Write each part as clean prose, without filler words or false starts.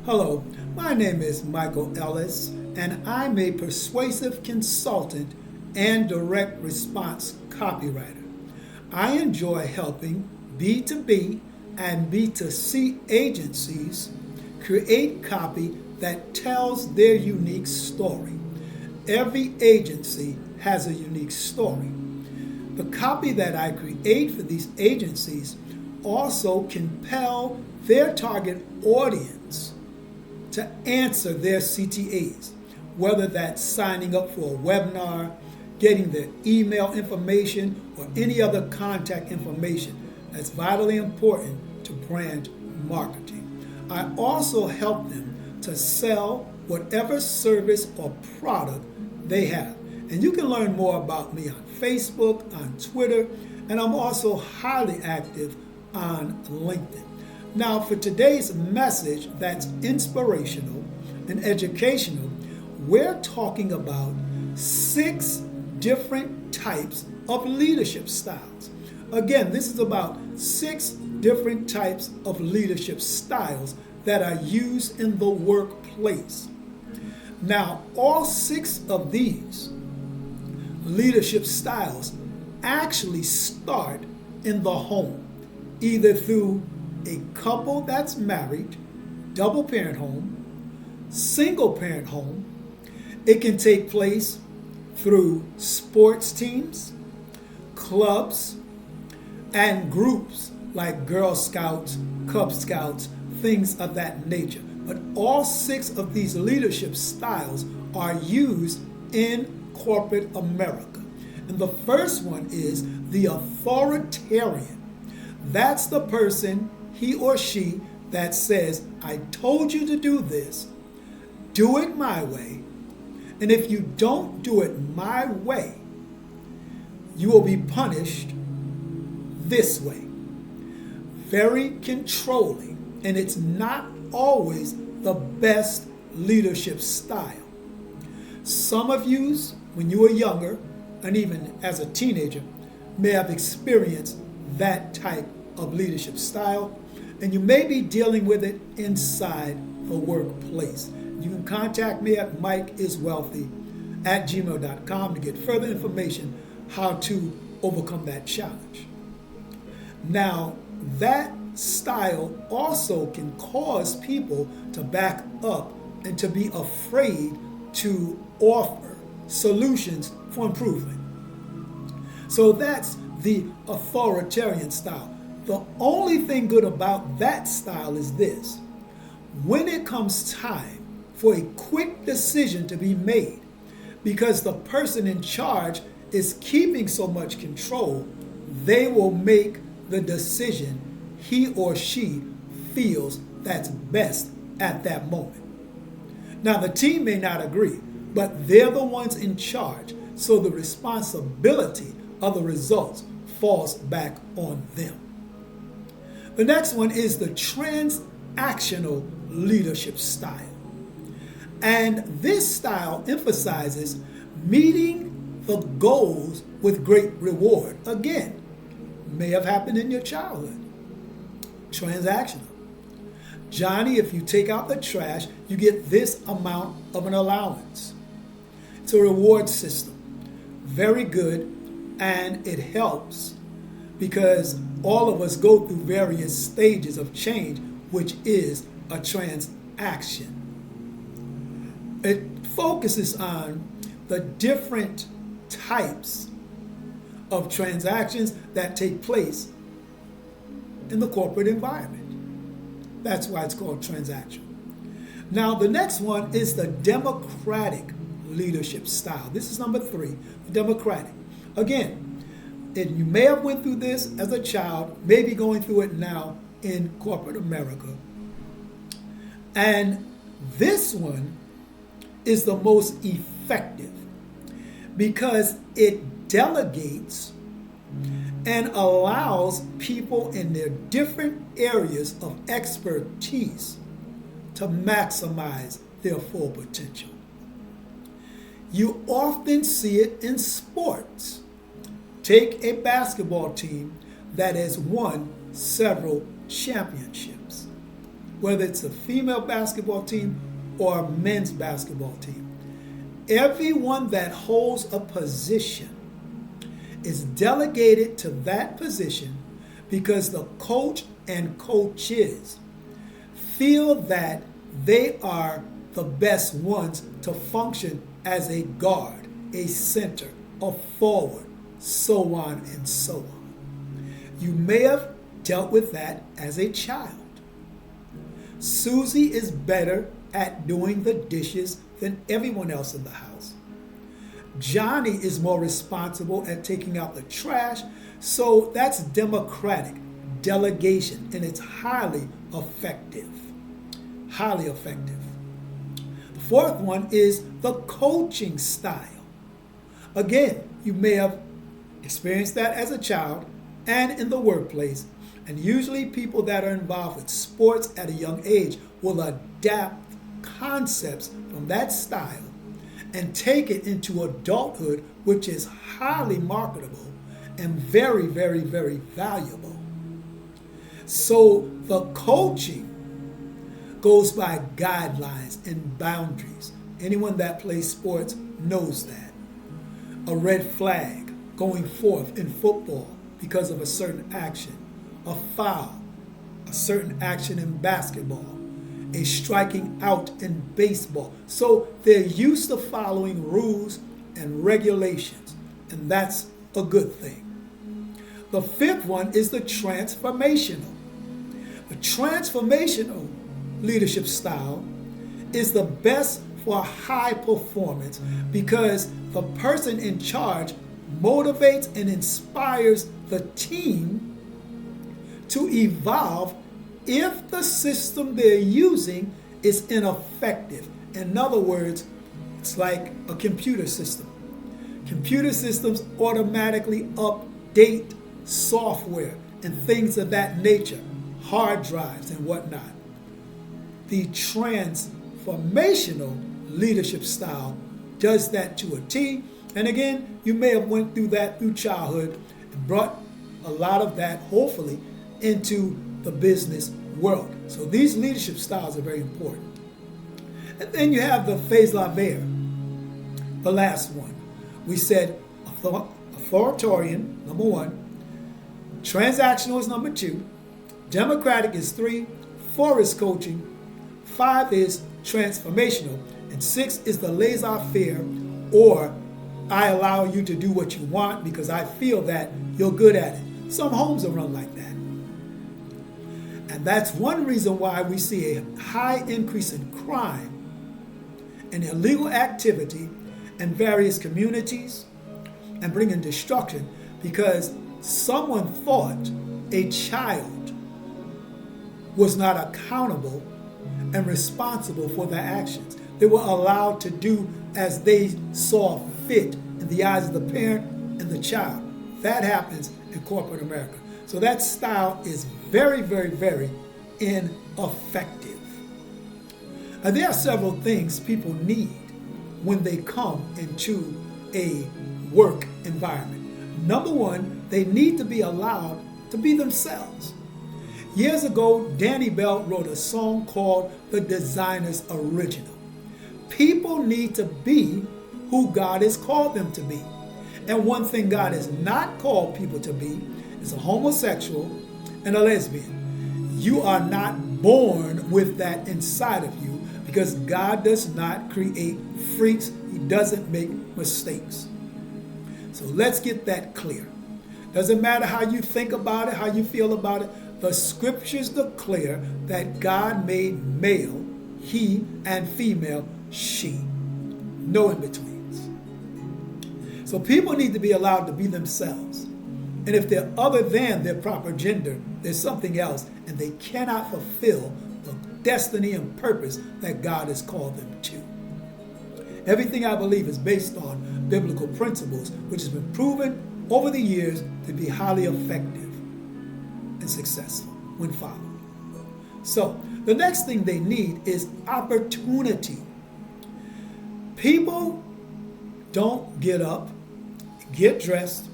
Hello, my name is Michael Ellis, and I'm a persuasive consultant and direct response copywriter. I enjoy helping B2B and B2C agencies create copy that tells their unique story. Every agency has a unique story. The copy that I create for these agencies also compel their target audience to answer their CTAs, whether that's signing up for a webinar, getting their email information, or any other contact information that's vitally important to brand marketing. I also help them to sell whatever service or product they have. And you can learn more about me on Facebook, on Twitter, and I'm also highly active on LinkedIn. Now, for today's message that's inspirational and educational, we're talking about 6 different types of leadership styles. Again, this is about 6 different types of leadership styles that are used in the workplace. Now, all 6 of these leadership styles actually start in the home, either through a couple that's married, double parent home, single parent home. It can take place through sports teams, clubs, and groups like Girl Scouts, Cub Scouts, things of that nature. But all 6 of these leadership styles are used in corporate America. And the first one is the authoritarian. That's the person, he or she, that says, I told you to do this, do it my way, and if you don't do it my way, you will be punished this way. Very controlling, and it's not always the best leadership style. Some of you, when you were younger, and even as a teenager, may have experienced that type of leadership style, and you may be dealing with it inside the workplace. You can contact me at mikeiswealthy@gmail.com to get further information how to overcome that challenge. Now, that style also can cause people to back up and to be afraid to offer solutions for improvement. So that's the authoritarian style. The only thing good about that style is this: when it comes time for a quick decision to be made, because the person in charge is keeping so much control, they will make the decision he or she feels that's best at that moment. Now, the team may not agree, but they're the ones in charge, so the responsibility of the results falls back on them. The next one is the transactional leadership style. And this style emphasizes meeting the goals with great reward. Again, may have happened in your childhood. Transactional. Johnny, if you take out the trash, you get this amount of an allowance. It's a reward system. Very good, and it helps because all of us go through various stages of change, which is a transaction. It focuses on the different types of transactions that take place in the corporate environment. That's why it's called transactional. Now, the next one is the democratic leadership style. This is number 3, the democratic. Again, and you may have went through this as a child, maybe going through it now in corporate America. And this one is the most effective because it delegates and allows people in their different areas of expertise to maximize their full potential. You often see it in sports. Take a basketball team that has won several championships. whether it's a female basketball team or a men's basketball team. Everyone that holds a position is delegated to that position because the coach and coaches feel that they are the best ones to function as a guard, a center, a forward, so on and so on. You may have dealt with that as a child. Susie is better at doing the dishes than everyone else in the house. Johnny is more responsible at taking out the trash, so that's democratic delegation, and it's highly effective. Highly effective. The fourth one is the coaching style. Again, you may have experienced that as a child and in the workplace, and usually people that are involved with sports at a young age will adapt concepts from that style and take it into adulthood, which is highly marketable and very, very, very valuable. So the coaching goes by guidelines and boundaries. Anyone that plays sports knows that. A red flag going forth in football because of a certain action, a foul, a certain action in basketball, a striking out in baseball. So they're used to following rules and regulations, and that's a good thing. The fifth one is the transformational. The transformational leadership style is the best for high performance because the person in charge motivates and inspires the team to evolve if the system they're using is ineffective. In other words, it's like a computer system. Computer systems automatically update software and things of that nature, hard drives and whatnot. The transformational leadership style does that to a T. And again, you may have went through that through childhood and brought a lot of that, hopefully, into the business world. So these leadership styles are very important. And then you have the Faisalabert, the last one. We said authoritarian, number one. Transactional is number two. Democratic is three. Four is coaching. Five is transformational. And six is the laissez-faire, or I allow you to do what you want because I feel that you're good at it. Some homes are run like that. And that's one reason why we see a high increase in crime and illegal activity in various communities and bringing destruction because someone thought a child was not accountable and responsible for their actions. They were allowed to do as they saw fit in the eyes of the parent and the child. That happens in corporate America. So that style is very, very, very ineffective. And there are several things people need when they come into a work environment. Number one, they need to be allowed to be themselves. Years ago, Danny Bell wrote a song called The Designer's Original. People need to be who God has called them to be. And one thing God has not called people to be is a homosexual and a lesbian. You are not born with that inside of you because God does not create freaks. He doesn't make mistakes. So let's get that clear. Doesn't matter how you think about it, how you feel about it. The scriptures declare that God made male, he, and female, she. No in-betweens. So people need to be allowed to be themselves. And if they're other than their proper gender, there's something else, and they cannot fulfill the destiny and purpose that God has called them to. Everything I believe is based on biblical principles, which has been proven over the years to be highly effective and successful when followed. So the next thing they need is opportunity. People don't get up, get dressed,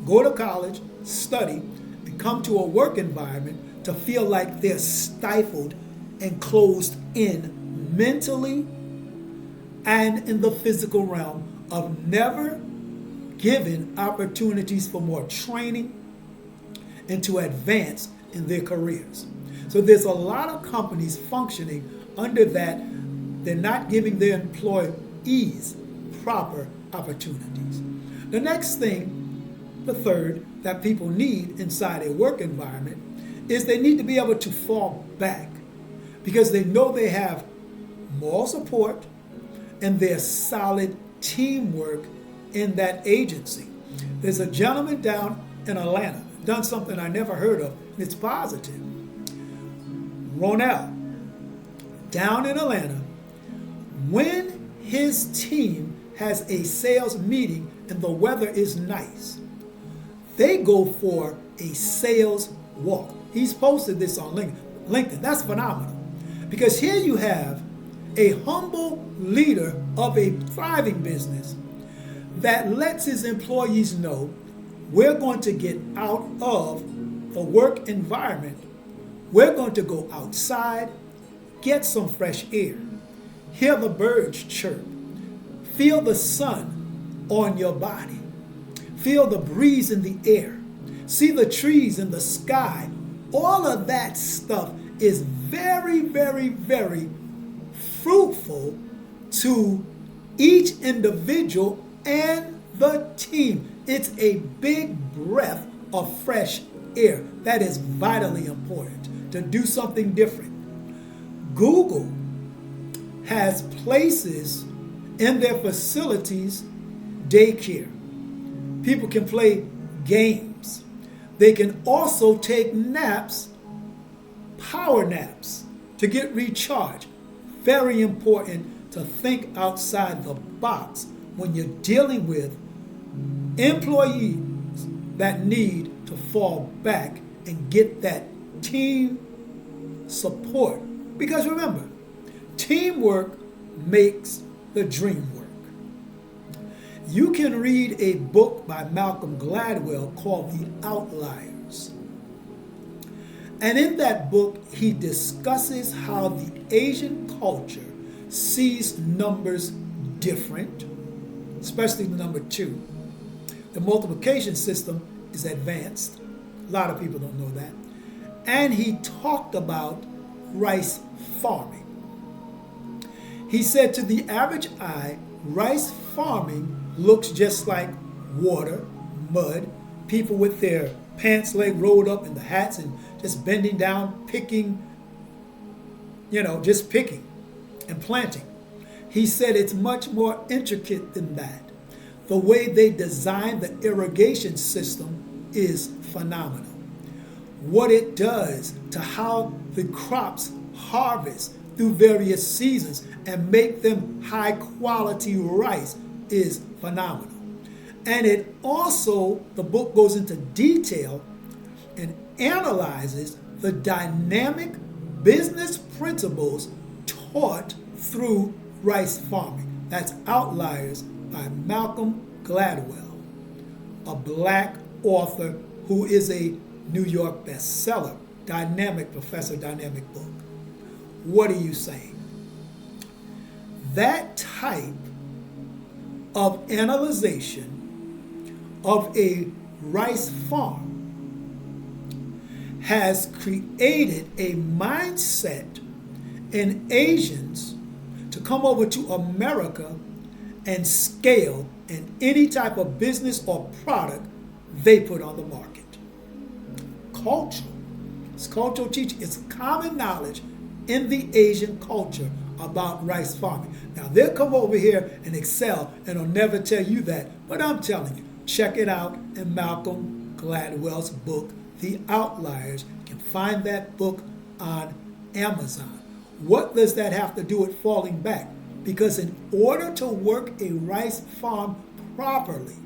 go to college, study, and come to a work environment to feel like they're stifled and closed in mentally and in the physical realm of never giving opportunities for more training and to advance in their careers. So there's a lot of companies functioning under that. They're not giving their employees proper opportunities. The next thing, the third, that people need inside a work environment is they need to be able to fall back because they know they have moral support and there's solid teamwork in that agency. There's a gentleman down in Atlanta, done something I never heard of, and it's positive. Ronell, down in Atlanta, when his team has a sales meeting and the weather is nice, they go for a sales walk. He's posted this on LinkedIn. That's phenomenal. Because here you have a humble leader of a thriving business that lets his employees know we're going to get out of the work environment. We're going to go outside, get some fresh air, hear the birds chirp, feel the sun on your body, feel the breeze in the air, see the trees in the sky. All of that stuff is very, very, very fruitful to each individual and the team. It's a big breath of fresh air. That is vitally important to do something different. Google has places in their facilities, daycare. People can play games. They can also take naps, power naps, to get recharged. Very important to think outside the box when you're dealing with employees that need to fall back and get that team support. Because remember, teamwork makes the dream work. You can read a book by Malcolm Gladwell called The Outliers. And in that book, he discusses how the Asian culture sees numbers different, especially the number 2. The multiplication system is advanced. A lot of people don't know that. And he talked about rice farming. He said to the average eye, rice farming looks just like water, mud, people with their pants leg rolled up in the hats and just bending down, picking, just picking and planting. He said it's much more intricate than that. The way they designed the irrigation system is phenomenal. What it does to how the crops harvest through various seasons and make them high quality rice is phenomenal. And it also, the book goes into detail and analyzes the dynamic business principles taught through rice farming. That's Outliers by Malcolm Gladwell, a black author who is a New York bestseller, dynamic professor, dynamic book. What are you saying? That type of analyzation of a rice farm has created a mindset in Asians to come over to America and scale in any type of business or product they put on the market. Cultural. It's cultural teaching. It's common knowledge in the Asian culture about rice farming. Now, they'll come over here and excel and will never tell you that, but I'm telling you, check it out in Malcolm Gladwell's book, The Outliers. You can find that book on Amazon. What does that have to do with falling back? Because in order to work a rice farm properly,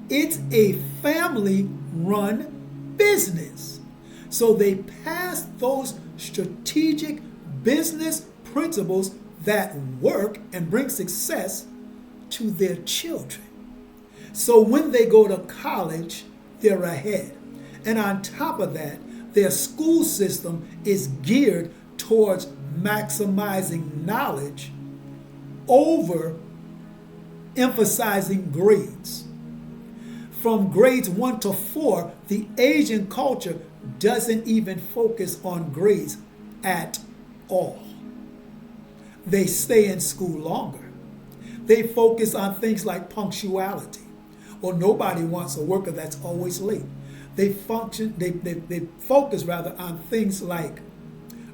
it's a family-run business. So they pass those strategic business principles that work and bring success to their children. So when they go to college, they're ahead. And on top of that, their school system is geared towards maximizing knowledge over emphasizing grades. From grades 1 to 4, the Asian culture doesn't even focus on grades at all. They stay in school longer. They focus on things like punctuality. Well, nobody wants a worker that's always late. They focus rather on things like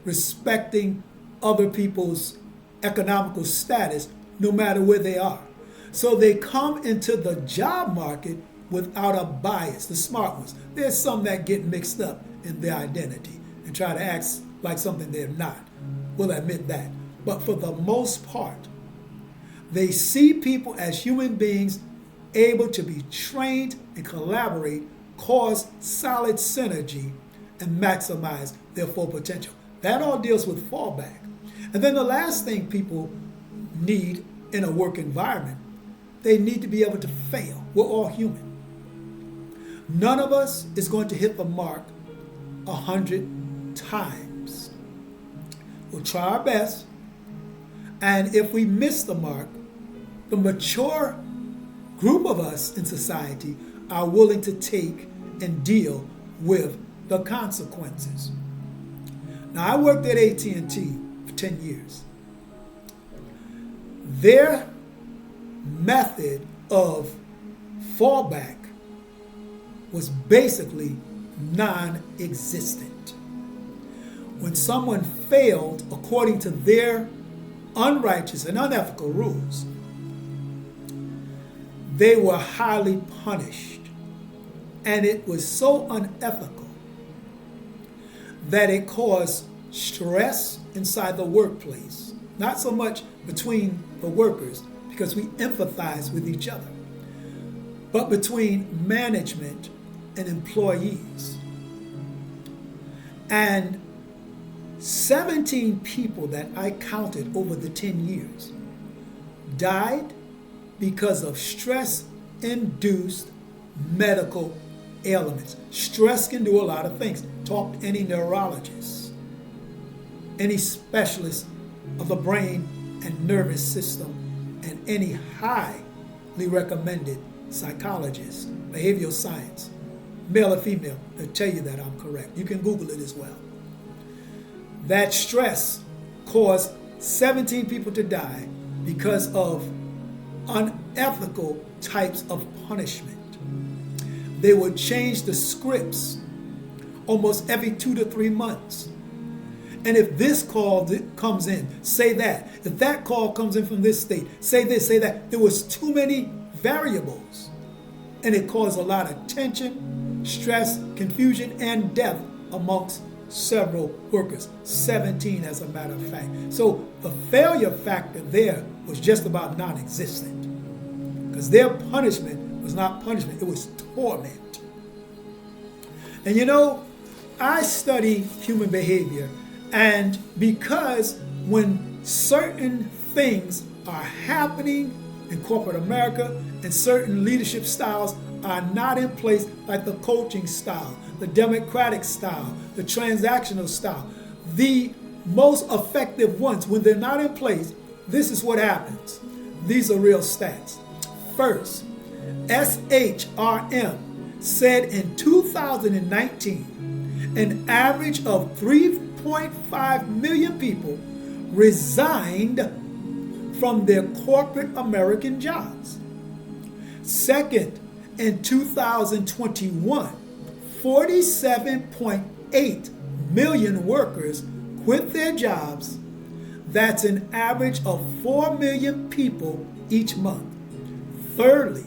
respecting other people's economical status no matter where they are. So they come into the job market without a bias, the smart ones. There's some that get mixed up in their identity and try to act like something they're not. We'll admit that. But for the most part, they see people as human beings able to be trained and collaborate, cause solid synergy, and maximize their full potential. That all deals with fallback. And then the last thing people need in a work environment, they need to be able to fail. We're all human. None of us is going to hit the mark 100 times. We'll try our best, and if we miss the mark, the mature group of us in society are willing to take and deal with the consequences. Now, I worked at AT&T for 10 years. Their method of fallback was basically non-existent. When someone failed according to their unrighteous and unethical rules, they were highly punished. And it was so unethical that it caused stress inside the workplace. Not so much between the workers, because we empathize with each other, but between management and employees. And 17 people that I counted over the 10 years died because of stress-induced medical ailments. Stress can do a lot of things. Talk to any neurologist, any specialist of the brain and nervous system, and any highly recommended psychologist, behavioral science, male or female, they'll tell you that I'm correct. You can Google it as well. That stress caused 17 people to die because of unethical types of punishment. They would change the scripts almost every 2 to 3 months. And if this call comes in, say that. If that call comes in from this state, say this, say that. There was too many variables. And it caused a lot of tension, stress, confusion, and death amongst several workers. 17 as a matter of fact. So the failure factor there was just about non-existent. Because their punishment was not punishment, it was torment. And you know, I study human behavior, and because when certain things are happening in corporate America and certain leadership styles are not in place, like the coaching style, the democratic style, the transactional style, the most effective ones, when they're not in place, this is what happens. These are real stats. First, SHRM said in 2019, an average of 3.5 million people resigned from their corporate American jobs. Second, in 2021, 47.8 million workers quit their jobs. That's an average of 4 million people each month. Thirdly,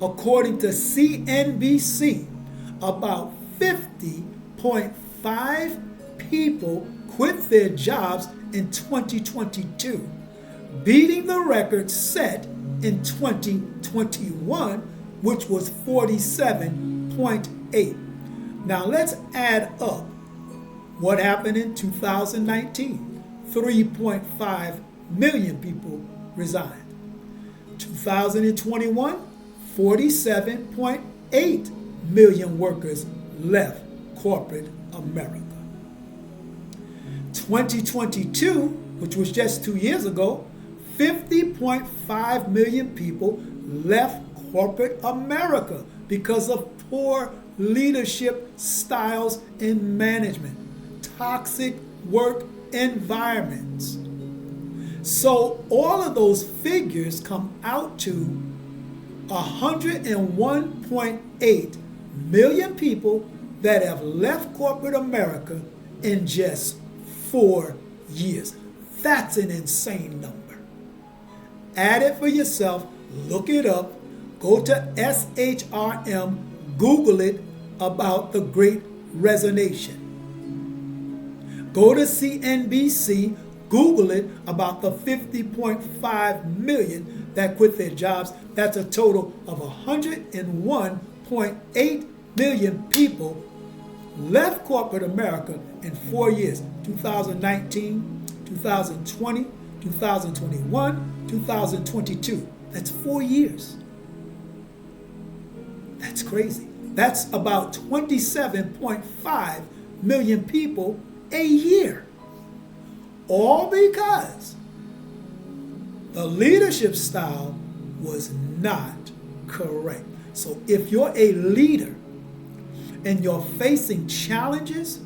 according to CNBC, about 50.5 people quit their jobs in 2022, beating the record set in 2021, which was 47.8. Now let's add up what happened in 2019. 3.5 million people resigned. 2021, 47.8 million workers left corporate America. 2022, which was just 2 years ago, 50.5 million people left corporate America because of poor leadership styles in management, toxic work environments. So all of those figures come out to 101.8 million people that have left corporate America in just 4 years. That's an insane number. Add it for yourself, look it up, go to SHRM, Google it about the Great Resignation. Go to CNBC, Google it about the 50.5 million that quit their jobs. That's a total of 101.8 million people left corporate America in 4 years, 2019, 2020, 2021, 2022. That's 4 years. That's crazy. That's about 27.5 million people a year. All because the leadership style was not correct. So if you're a leader and you're facing challenges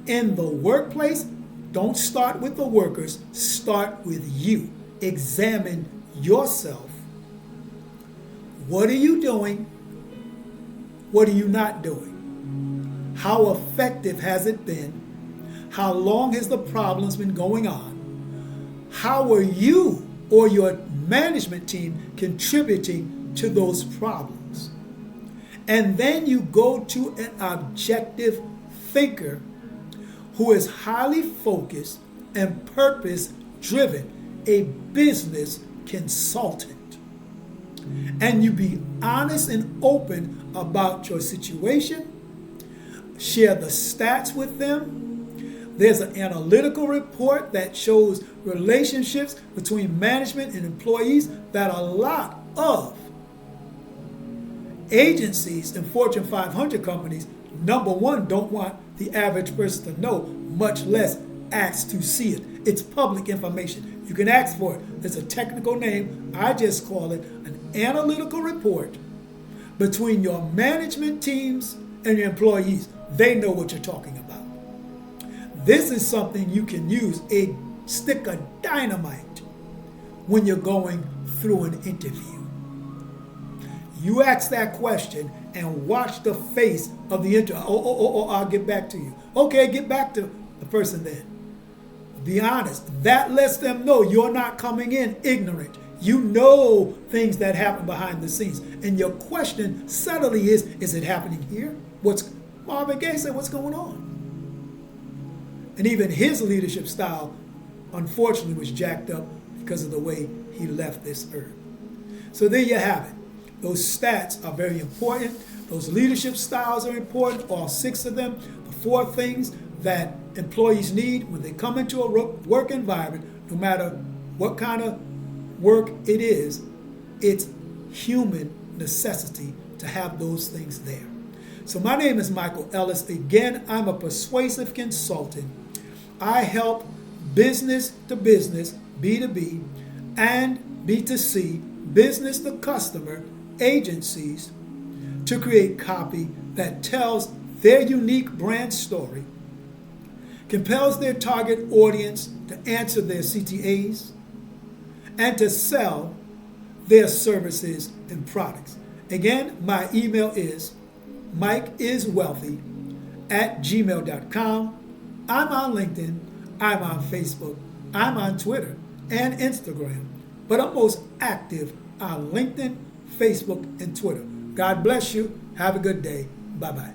in the workplace, don't start with the workers, start with you. Examine yourself. What are you doing? What are you not doing? How effective has it been? How long has the problems been going on? How are you or your management team contributing to those problems? And then you go to an objective thinker who is highly focused and purpose-driven, a business consultant. And you be honest and open about your situation. Share the stats with them. There's an analytical report that shows relationships between management and employees that a lot of agencies and Fortune 500 companies, number one, don't want the average person to know, much less ask to see it. It's public information. You can ask for it. There's a technical name. I just call it an analytical report between your management teams and your employees. They know what you're talking about. This is something you can use, a stick of dynamite, when you're going through an interview. You ask that question and watch the face of the interviewer. I'll get back to you. Okay, get back to the person then. Be honest. That lets them know you're not coming in ignorant. You know things that happen behind the scenes. And your question subtly is it happening here? Marvin Gaye said, what's going on? And even his leadership style, unfortunately, was jacked up because of the way he left this earth. So there you have it. Those stats are very important. Those leadership styles are important, all 6 of them. The 4 things that employees need when they come into a work environment, no matter what kind of work it is, it's human necessity to have those things there. So my name is Michael Ellis. Again, I'm a persuasive consultant. I help business to business, B2B, and B2C, business to customer, agencies, to create copy that tells their unique brand story, compels their target audience to answer their CTAs, and to sell their services and products. Again, my email is mikeiswealthy@gmail.com. I'm on LinkedIn, I'm on Facebook, I'm on Twitter and Instagram, but I'm most active on LinkedIn, Facebook, and Twitter. God bless you. Have a good day. Bye-bye.